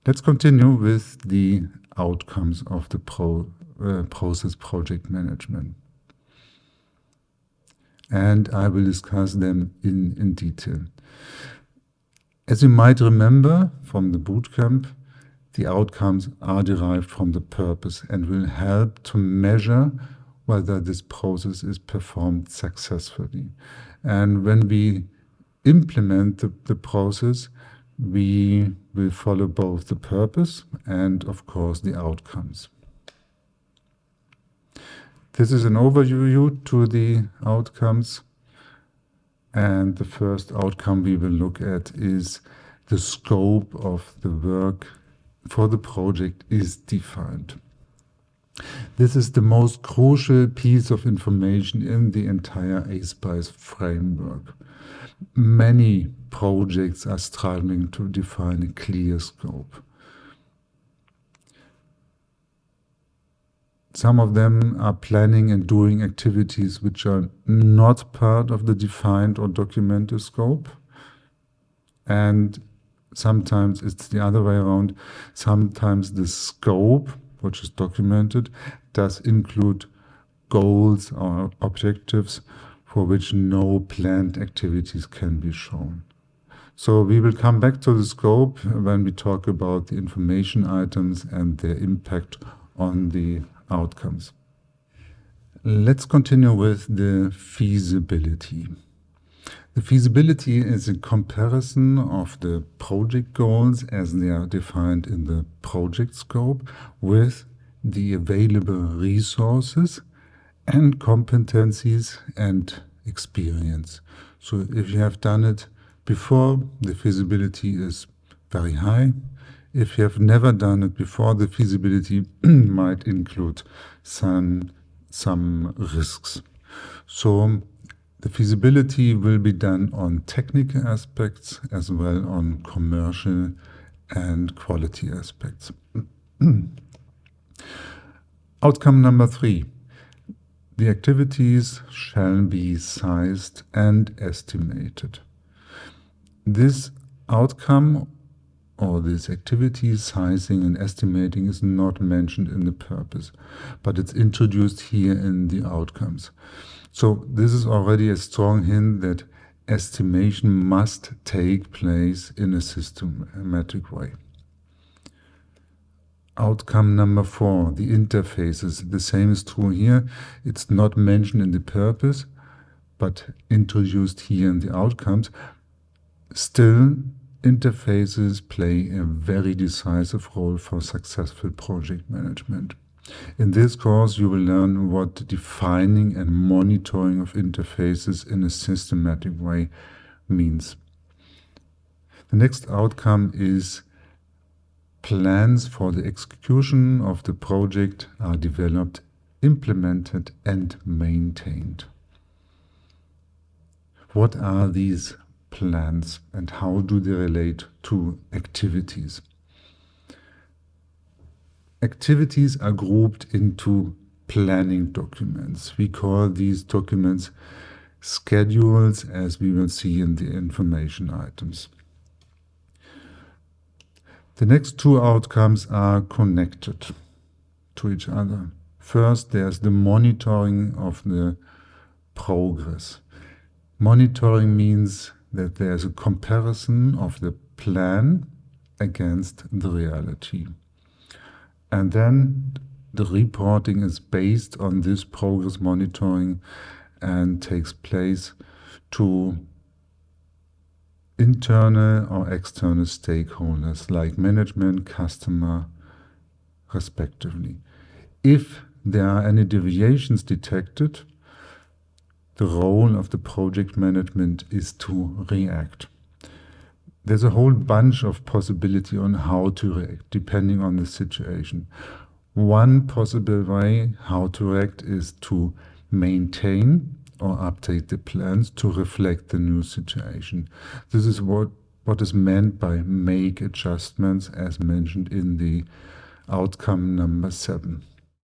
Let's continue with the outcomes of the process project management. And I will discuss them in detail. As you might remember from the bootcamp, the outcomes are derived from the purpose and will help to measure whether this process is performed successfully. And when we implement the process, we will follow both the purpose and, of course, the outcomes. This is an overview to the outcomes. And the first outcome we will look at is the scope of the work for the project is defined. This is the most crucial piece of information in the entire ASPICE framework. Many projects are struggling to define a clear scope. Some of them are planning and doing activities which are not part of the defined or documented scope. And sometimes it's the other way around. Sometimes the scope, which is documented, does include goals or objectives for which no planned activities can be shown. So we will come back to the scope when we talk about the information items and their impact on the outcomes. Let's continue with the feasibility. The feasibility is a comparison of the project goals as they are defined in the project scope with the available resources and competencies and experience. So if you have done it before, the feasibility is very high. If you have never done it before, the feasibility might include some risks. So the feasibility will be done on technical aspects as well on commercial and quality aspects. Outcome number 3. The activities shall be sized and estimated. This outcome or this activity sizing and estimating is not mentioned in the purpose, but it's introduced here in the outcomes. So this is already a strong hint that estimation must take place in a systematic way. Outcome number 4, the interfaces. The same is true here. It's not mentioned in the purpose, but introduced here in the outcomes. Still, interfaces play a very decisive role for successful project management. In this course, you will learn what defining and monitoring of interfaces in a systematic way means. The next outcome is plans for the execution of the project are developed, implemented, and maintained. What are these plans and how do they relate to activities? Activities are grouped into planning documents. We call these documents schedules, as we will see in the information items. The next 2 outcomes are connected to each other. First, there's the monitoring of the progress. Monitoring means that there's a comparison of the plan against the reality. And then the reporting is based on this progress monitoring and takes place to internal or external stakeholders like management, customer, respectively. If there are any deviations detected, the role of the project management is to react. There's a whole bunch of possibility on how to react, depending on the situation. One possible way how to react is to maintain or update the plans to reflect the new situation. This is what is meant by make adjustments, as mentioned in the outcome number 7.